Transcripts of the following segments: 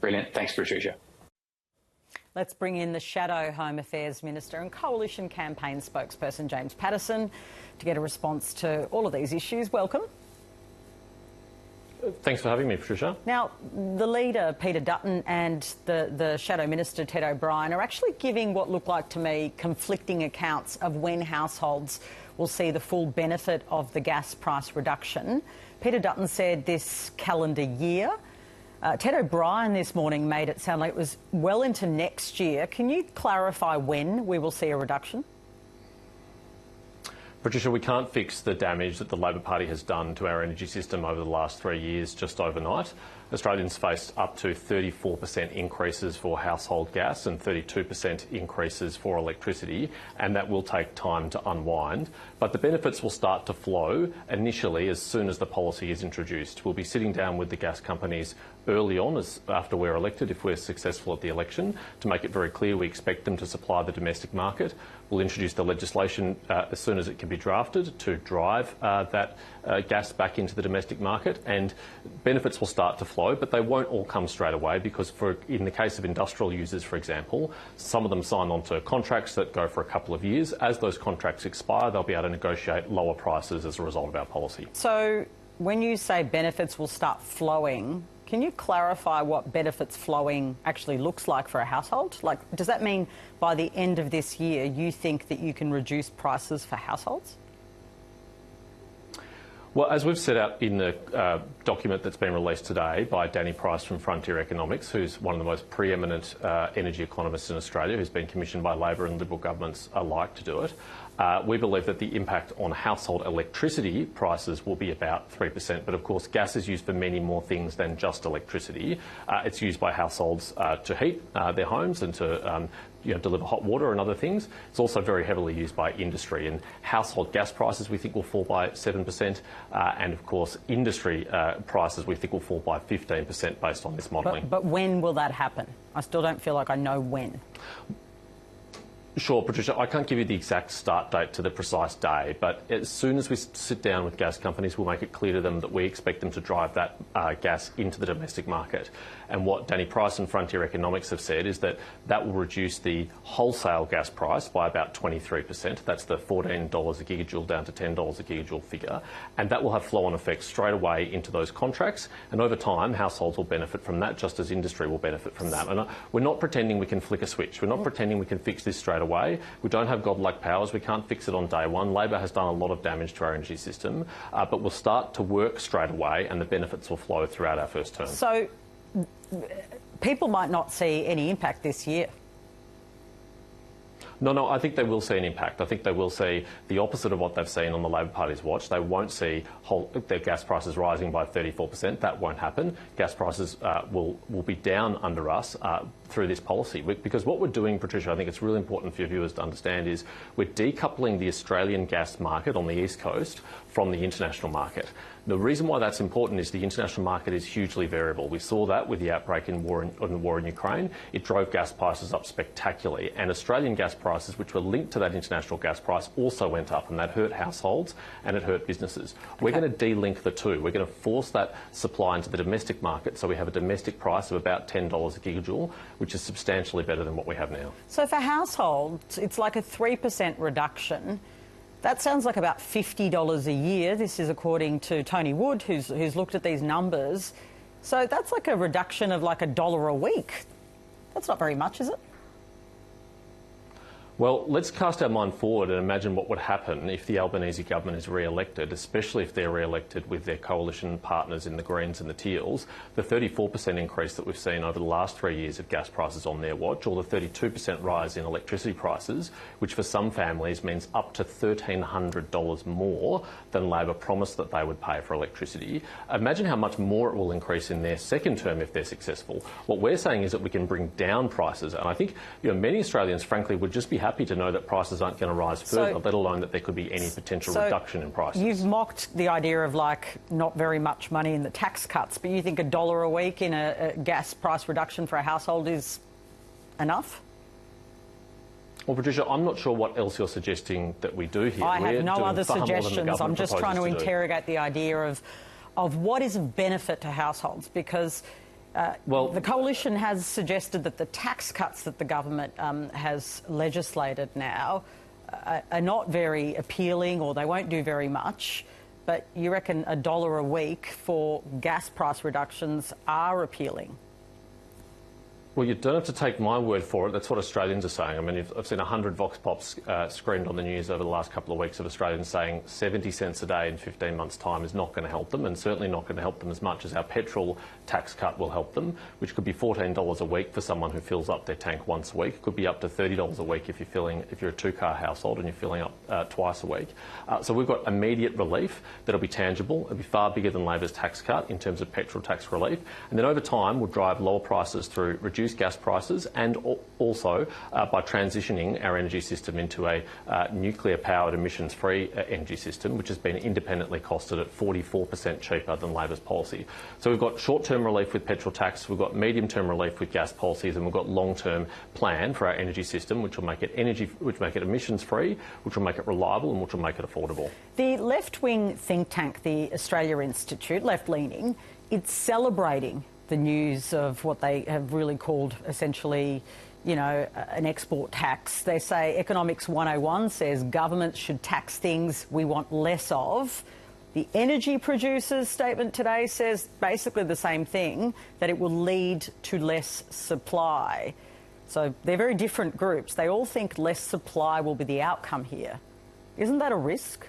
Brilliant. Thanks, Patricia. Let's bring in the Shadow Home Affairs Minister and Coalition campaign spokesperson James Patterson to get a response to all of these issues. Welcome. Thanks for having me, Patricia. Now, the leader, Peter Dutton, and the Shadow Minister, Ted O'Brien, are actually giving what look like to me conflicting accounts of when households will see the full benefit of the gas price reduction. Peter Dutton said this calendar year. Ted O'Brien this morning made it sound like it was well into next year. Can you clarify when we will see a reduction? Patricia, we can't fix the damage that the Labor Party has done to our energy system over the last 3 years just overnight. Australians faced up to 34% increases for household gas and 32% increases for electricity, and that will take time to unwind. But the benefits will start to flow initially as soon as the policy is introduced. We'll be sitting down with the gas companies early on, after we're elected, if we're successful at the election, to make it very clear we expect them to supply the domestic market. We'll introduce the legislation as soon as it can be drafted to drive that gas back into the domestic market, and benefits will start to flow, but they won't all come straight away because in the case of industrial users, for example, some of them sign on to contracts that go for a couple of years. As those contracts expire, they'll be able to negotiate lower prices as a result of our policy. So when you say benefits will start flowing, can you clarify what benefits flowing actually looks like for a household? Like, does that mean by the end of this year you think that you can reduce prices for households? Well, as we've set out in the document that's been released today by Danny Price from Frontier Economics, who's one of the most preeminent energy economists in Australia, who's been commissioned by Labor and Liberal governments alike to do it, we believe that the impact on household electricity prices will be about 3%. But of course, gas is used for many more things than just electricity. It's used by households to heat their homes and to deliver hot water and other things. It's also very heavily used by industry, and household gas prices we think will fall by 7%, and of course industry prices we think will fall by 15% based on this modelling. But when will that happen? I still don't feel like I know when. Sure, Patricia, I can't give you the exact start date to the precise day, but as soon as we sit down with gas companies, we'll make it clear to them that we expect them to drive that gas into the domestic market. And what Danny Price and Frontier Economics have said is that that will reduce the wholesale gas price by about 23%. That's the $14 a gigajoule down to $10 a gigajoule figure. And that will have flow-on effects straight away into those contracts. And over time, households will benefit from that, just as industry will benefit from that. And we're not pretending we can flick a switch. We're not pretending we can fix this straight away. We don't have godlike powers. We can't fix it on day one. Labor has done a lot of damage to our energy system, but we'll start to work straight away and the benefits will flow throughout our first term. So people might not see any impact this year. No, I think they will see an impact. I think they will see the opposite of what they've seen on the Labor Party's watch. They won't see their gas prices rising by 34%. That won't happen. Gas prices will be down under us through this policy. Because what we're doing, Patricia, I think it's really important for your viewers to understand, is we're decoupling the Australian gas market on the East Coast from the international market. The reason why that's important is the international market is hugely variable. We saw that with the outbreak in the war in Ukraine. It drove gas prices up spectacularly, and Australian gas prices, which were linked to that international gas price, also went up, and that hurt households and it hurt businesses. We're going to de-link the two. We're going to force that supply into the domestic market, so we have a domestic price of about $10 a gigajoule, which is substantially better than what we have now. So for households, it's like a 3% reduction. That sounds like about $50 a year. This is according to Tony Wood, who's looked at these numbers. So that's like a reduction of like $1 a week. That's not very much, is it? Well, let's cast our mind forward and imagine what would happen if the Albanese government is re-elected, especially if they're re-elected with their coalition partners in the Greens and the Teals. The 34% increase that we've seen over the last 3 years of gas prices on their watch, or the 32% rise in electricity prices, which for some families means up to $1,300 more than Labor promised that they would pay for electricity. Imagine how much more it will increase in their second term if they're successful. What we're saying is that we can bring down prices, and I think many Australians, frankly, would just be happy to know that prices aren't going to rise further, let alone that there could be any potential reduction in prices. You've mocked the idea of like not very much money in the tax cuts, but you think $1 a week in a gas price reduction for a household is enough? Well, Patricia, I'm not sure what else you're suggesting that we do here. I have no other suggestions. I'm just trying to interrogate the idea of what is of benefit to households, because Well, the coalition has suggested that the tax cuts that the government has legislated now are not very appealing, or they won't do very much. But you reckon $1 a week for gas price reductions are appealing? Well, you don't have to take my word for it. That's what Australians are saying. I mean, I've seen 100 Vox Pops screened on the news over the last couple of weeks of Australians saying 70 cents a day in 15 months' time is not going to help them, and certainly not going to help them as much as our petrol tax cut will help them, which could be $14 a week for someone who fills up their tank once a week. It could be up to $30 a week if you're a two-car household and you're filling up twice a week. So we've got immediate relief that'll be tangible. It'll be far bigger than Labor's tax cut in terms of petrol tax relief. And then over time, we'll drive lower prices through reduced gas prices, and also by transitioning our energy system into a nuclear-powered, emissions-free energy system, which has been independently costed at 44% cheaper than Labor's policy. So we've got short-term relief with petrol tax, we've got medium-term relief with gas policies, and we've got long-term plan for our energy system, which will make it emissions-free, which will make it reliable, and which will make it affordable. The left-wing think tank, the Australia Institute, left-leaning, it's celebrating the news of what they have really called essentially, you know, an export tax. They say Economics 101 says governments should tax things we want less of. The energy producers' statement today says basically the same thing, that it will lead to less supply. So they're very different groups. They all think less supply will be the outcome here. Isn't that a risk?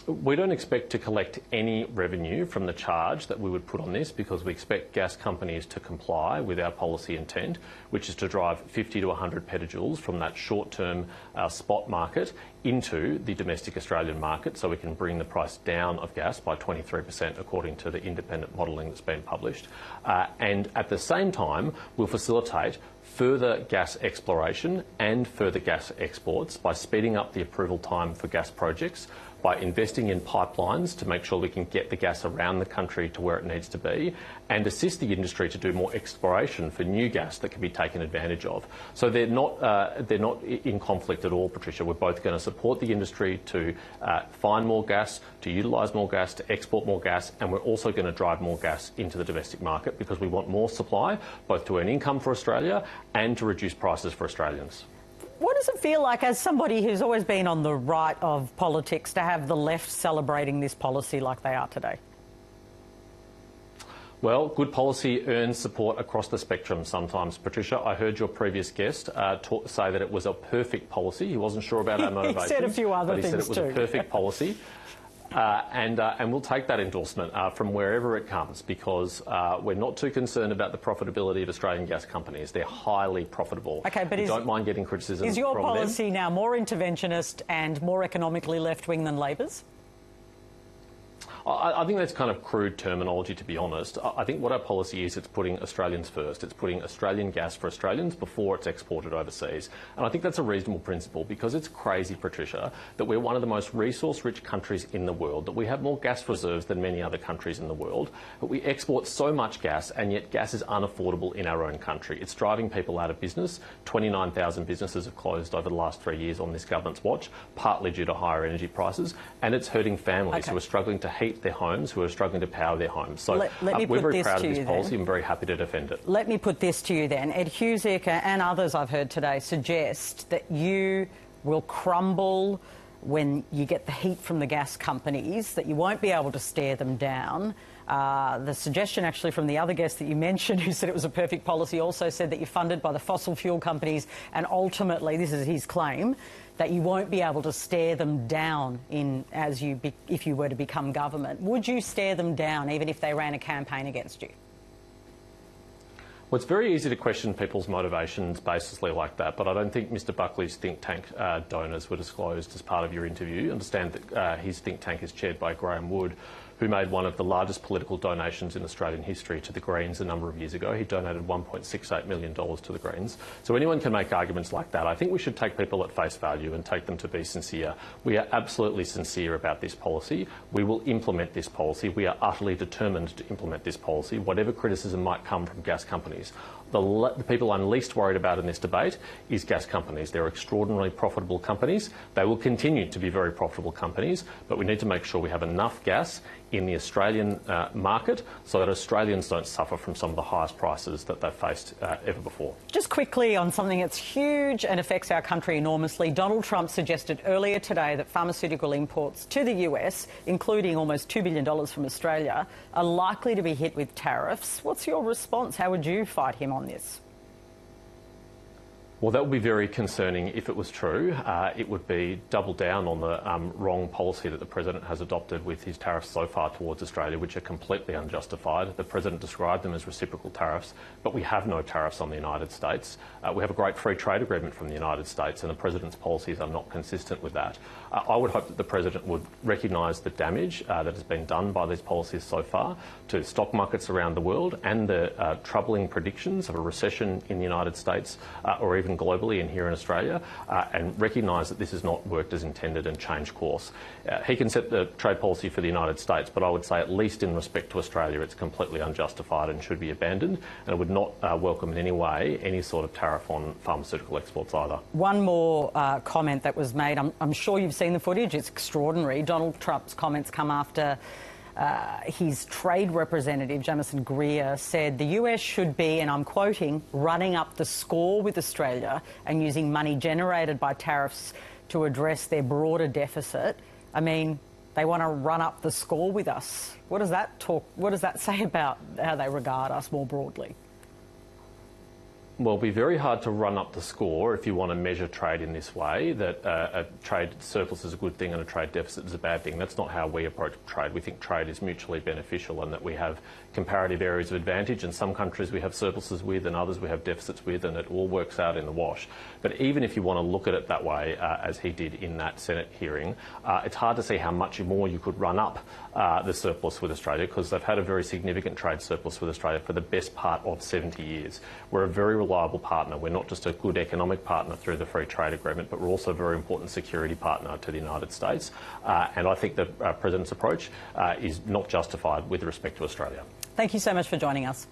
We don't expect to collect any revenue from the charge that we would put on this, because we expect gas companies to comply with our policy intent, which is to drive 50 to 100 petajoules from that short-term spot market into the domestic Australian market, so we can bring the price down of gas by 23% according to the independent modelling that's been published. And at the same time, we'll facilitate further gas exploration and further gas exports by speeding up the approval time for gas projects, by investing in pipelines to make sure we can get the gas around the country to where it needs to be, and assist the industry to do more exploration for new gas that can be taken advantage of. So they're not in conflict at all, Patricia. We're both going to support the industry to find more gas, to utilise more gas, to export more gas, and we're also going to drive more gas into the domestic market, because we want more supply, both to earn income for Australia and to reduce prices for Australians. What does it feel like, as somebody who's always been on the right of politics, to have the left celebrating this policy like they are today? Well, good policy earns support across the spectrum sometimes, Patricia. I heard your previous guest say that it was a perfect policy. He wasn't sure about our motivations. He said a few other things too. But he said it was a perfect policy. And we'll take that endorsement from wherever it comes, because we're not too concerned about the profitability of Australian gas companies. They're highly profitable. Okay, but we don't mind getting criticism. Is your from policy them. now more interventionist and more economically left-wing than Labor's? I think that's kind of crude terminology, to be honest. I think what our policy is, it's putting Australians first. It's putting Australian gas for Australians before it's exported overseas. And I think that's a reasonable principle, because it's crazy, Patricia, that we're one of the most resource-rich countries in the world, that we have more gas reserves than many other countries in the world, but we export so much gas, and yet gas is unaffordable in our own country. It's driving people out of business. 29,000 businesses have closed over the last 3 years on this government's watch, partly due to higher energy prices, and it's hurting families who are struggling to heat their homes, who are struggling to power their homes. So we're very proud of this policy and very happy to defend it. Let me put this to you then. Ed Husic and others I've heard today suggest that you will crumble when you get the heat from the gas companies, that you won't be able to stare them down. The suggestion actually from the other guest that you mentioned, who said it was a perfect policy, also said that you're funded by the fossil fuel companies, and ultimately, this is his claim, that you won't be able to stare them down if you were to become government. Would you stare them down even if they ran a campaign against you? Well, it's very easy to question people's motivations basically like that, but I don't think Mr Buckley's think tank donors were disclosed as part of your interview. You understand that his think tank is chaired by Graham Wood, who made one of the largest political donations in Australian history to the Greens a number of years ago. He donated $1.68 million to the Greens. So anyone can make arguments like that. I think we should take people at face value and take them to be sincere. We are absolutely sincere about this policy. We will implement this policy. We are utterly determined to implement this policy, whatever criticism might come from gas companies. The people I'm least worried about in this debate is gas companies. They're extraordinarily profitable companies. They will continue to be very profitable companies, but we need to make sure we have enough gas in the Australian market so that Australians don't suffer from some of the highest prices that they've faced ever before. Just quickly on something that's huge and affects our country enormously, Donald Trump suggested earlier today that pharmaceutical imports to the US, including almost $2 billion from Australia, are likely to be hit with tariffs. What's your response? How would you fight him on this? Well, that would be very concerning if it was true. It would be double down on the wrong policy that the President has adopted with his tariffs so far towards Australia, which are completely unjustified. The President described them as reciprocal tariffs, but we have no tariffs on the United States. We have a great free trade agreement from the United States, and the President's policies are not consistent with that. I would hope that the President would recognise the damage that has been done by these policies so far to stock markets around the world and the troubling predictions of a recession in the United States or even globally and here in Australia, and recognise that this has not worked as intended and change course. He can set the trade policy for the United States, but I would say at least in respect to Australia it's completely unjustified and should be abandoned, and I would not welcome in any way any sort of tariff on pharmaceutical exports either. One more comment that was made. I'm sure you've seen the footage. It's extraordinary. Donald Trump's comments come after his trade representative, Jamieson Greer, said the US should be, and I'm quoting, running up the score with Australia and using money generated by tariffs to address their broader deficit. I mean, they want to run up the score with us. What does that say about how they regard us more broadly? Well, it'll be very hard to run up the score if you want to measure trade in this way, that a trade surplus is a good thing and a trade deficit is a bad thing. That's not how we approach trade. We think trade is mutually beneficial and that we have comparative areas of advantage, and some countries we have surpluses with and others we have deficits with, and it all works out in the wash. But even if you want to look at it that way, as he did in that Senate hearing, it's hard to see how much more you could run up the surplus with Australia, because they've had a very significant trade surplus with Australia for the best part of 70 years. We're a very reliable partner. We're not just a good economic partner through the free trade agreement, but we're also a very important security partner to the United States. And I think the President's approach is not justified with respect to Australia. Thank you so much for joining us.